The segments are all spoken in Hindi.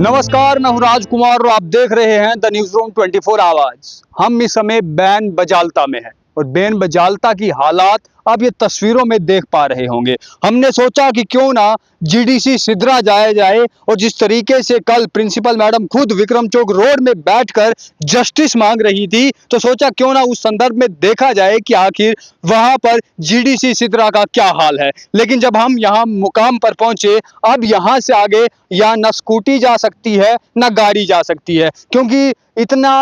नमस्कार, मैं हूं राजकुमार और आप देख रहे हैं द न्यूज रूम 24 आवाज। हम इस समय बैन बजालता में हैं और बैन बजालता की हालात आप ये तस्वीरों में देख पा रहे होंगे। हमने सोचा कि क्यों ना जीडीसी सिद्रा जाया जाए और जिस तरीके से कल प्रिंसिपल मैडम खुद विक्रम चौक रोड में बैठकर जस्टिस मांग रही थी, तो सोचा क्यों ना उस संदर्भ में देखा जाए कि आखिर वहां पर जीडीसी सिद्रा का क्या हाल है। लेकिन जब हम यहाँ मुकाम पर पहुंचे, अब यहाँ से आगे या न स्कूटी जा सकती है न गाड़ी जा सकती है, क्योंकि इतना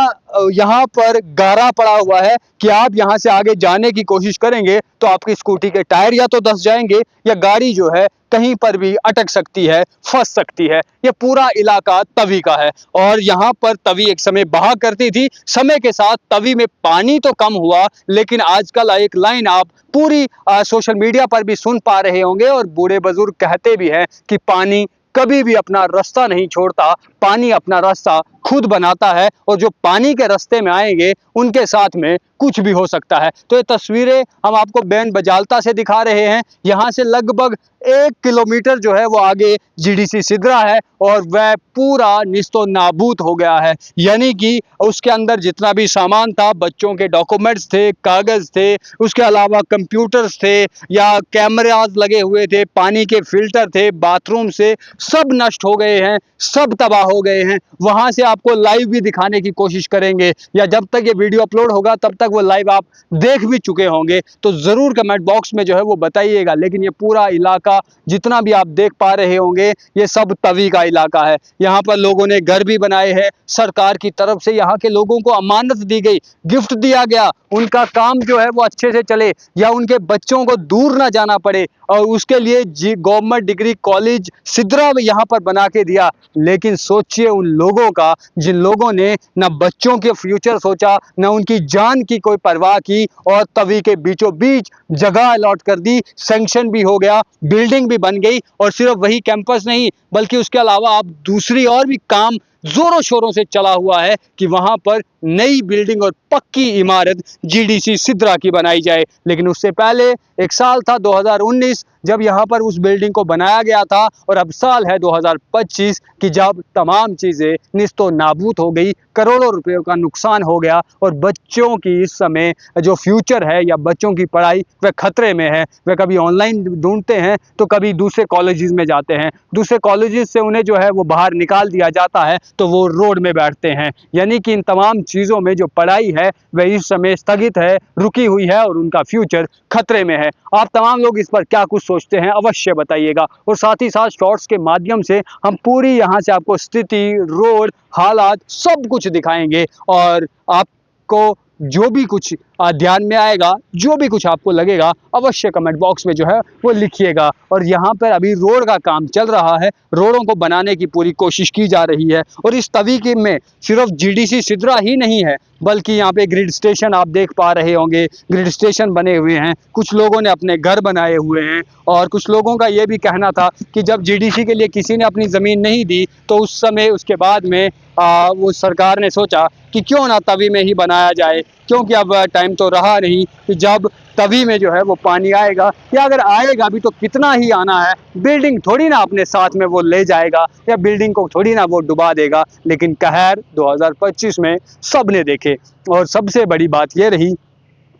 यहाँ पर गारा पड़ा हुआ है कि आप यहाँ से आगे जाने की कोशिश करेंगे तो आपकी स्कूटी के टायर या तो धंस जाएंगे या गाड़ी जो है कहीं पर भी अटक सकती है, फंस सकती है। ये पूरा इलाका तवी का है और यहाँ पर तवी एक समय बहा करती थी। समय के साथ तवी में पानी तो कम हुआ, लेकिन आजकल एक लाइन आप पूरी सोशल मीडिया पर भी सुन पा रहे होंगे और बूढ़े बुजुर्ग कहते भी हैं कि पानी कभी भी अपना रास्ता नहीं छोड़ता, पानी अपना रास्ता खुद बनाता है और जो पानी के रास्ते में आएंगे उनके साथ में कुछ भी हो सकता है। तो ये तस्वीरें हम आपको बैन बजालता से दिखा रहे हैं। यहाँ से लगभग 1 किलोमीटर जो है वो आगे जीडीसी सिद्रा है और वह पूरा निस्तो नाबूद हो गया है। यानी कि उसके अंदर जितना भी सामान था, बच्चों के डॉक्यूमेंट्स थे, कागज थे, उसके अलावा कंप्यूटर्स थे या कैमराज लगे हुए थे, पानी के फिल्टर थे, बाथरूम से सब नष्ट हो गए हैं, सब तबाह हो गए हैं। वहां से आपको लाइव भी दिखाने की कोशिश करेंगे या जब तक ये वीडियो अपलोड होगा तब तक वो लाइव आप देख भी चुके होंगे, तो जरूर कमेंट बॉक्स में जो है वो बताइएगा। लेकिन ये पूरा इलाका जितना भी आप देख पा रहे होंगे ये सब तवी का इलाका है। यहाँ पर लोगों ने घर भी बनाए हैं, सरकार की तरफ से यहाँ के लोगों को अमानत दी गई, गिफ्ट दिया गया, उनका काम जो है वो अच्छे से चले या उनके बच्चों को दूर ना जाना पड़े और उसके लिए गवर्नमेंट डिग्री कॉलेज सिद्रा यहाँ पर बना के दिया। लेकिन सोचिए उन लोगों का जिन लोगों ने न बच्चों के फ्यूचर सोचा, न उनकी जान की कोई परवाह की और तवी के बीचों बीच जगह अलॉट कर दी, सैंक्शन भी हो गया, बिल्डिंग भी बन गई और सिर्फ वही कैंपस नहीं बल्कि उसके अलावा आप दूसरी और भी काम जोरों शोरों से चला हुआ है कि वहां पर नई बिल्डिंग और पक्की इमारत जीडीसी सिद्रा की बनाई जाए। लेकिन उससे पहले एक साल था 2019 जब यहाँ पर उस बिल्डिंग को बनाया गया था और अब साल है 2025 कि जब तमाम चीज़ें निस्तो नाबूद हो गई, करोड़ों रुपयों का नुकसान हो गया और बच्चों की इस समय जो फ्यूचर है या बच्चों की पढ़ाई वह खतरे में है। वह कभी ऑनलाइन ढूंढते हैं तो कभी दूसरे कॉलेजेस में जाते हैं, दूसरे कॉलेजेस से उन्हें जो है वो बाहर निकाल दिया जाता है तो वो रोड में बैठते हैं। यानी कि इन तमाम चीज़ों में जो पढ़ाई है वह इस समय स्थगित है, रुकी हुई है और उनका फ्यूचर खतरे में है। आप तमाम लोग इस पर क्या कुछ सोचते हैं अवश्य बताइएगा और साथ ही साथ शॉर्ट्स के माध्यम से हम पूरी यहाँ से आपको स्थिति, रोड, हालात सब कुछ दिखाएंगे और आपको जो भी कुछ ध्यान में आएगा, जो भी कुछ आपको लगेगा अवश्य कमेंट बॉक्स में जो है वो लिखिएगा। और यहाँ पर अभी रोड का काम चल रहा है, रोडों को बनाने की पूरी कोशिश की जा रही है और इस तवी के में सिर्फ जीडीसी सिद्रा ही नहीं है बल्कि यहाँ पे ग्रिड स्टेशन आप देख पा रहे होंगे, ग्रिड स्टेशन बने हुए हैं, कुछ लोगों ने अपने घर बनाए हुए हैं और कुछ लोगों का ये भी कहना था कि जब जीडीसी के लिए किसी ने अपनी ज़मीन नहीं दी तो उस समय उसके बाद में वो सरकार ने सोचा कि क्यों ना तवी में ही बनाया जाए, क्योंकि अब टाइम तो रहा नहीं कि जब तवी में जो है वो पानी आएगा या अगर आएगा भी तो कितना ही आना है, बिल्डिंग थोड़ी ना अपने साथ में वो ले जाएगा या बिल्डिंग को थोड़ी ना वो डुबा देगा। लेकिन कहर 2025 में सब ने देखे और सबसे बड़ी बात ये रही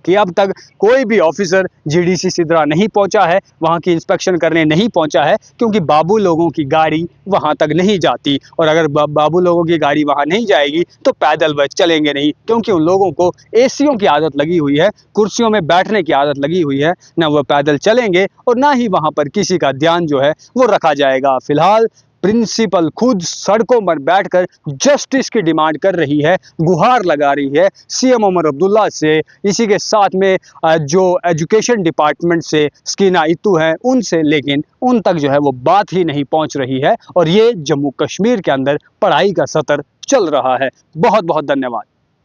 कि अब तक कोई भी ऑफिसर जीडीसी सिद्रा नहीं पहुंचा है, वहां की इंस्पेक्शन करने नहीं पहुंचा है क्योंकि बाबू लोगों की गाड़ी वहां तक नहीं जाती और अगर बाबू लोगों की गाड़ी वहां नहीं जाएगी तो पैदल वह चलेंगे नहीं, क्योंकि उन लोगों को एसियों की आदत लगी हुई है, कुर्सियों में बैठने की आदत लगी हुई है, ना वह पैदल चलेंगे और ना ही वहां पर किसी का ध्यान जो है वो रखा जाएगा। फिलहाल प्रिंसिपल खुद सड़कों पर बैठकर जस्टिस की डिमांड कर रही है, गुहार लगा रही है सीएम उमर अब्दुल्ला से, इसी के साथ में जो एजुकेशन डिपार्टमेंट से स्कीना इत्तू हैं उनसे, लेकिन उन तक जो है वो बात ही नहीं पहुंच रही है और ये जम्मू कश्मीर के अंदर पढ़ाई का सत्र चल रहा है। बहुत बहुत धन्यवाद।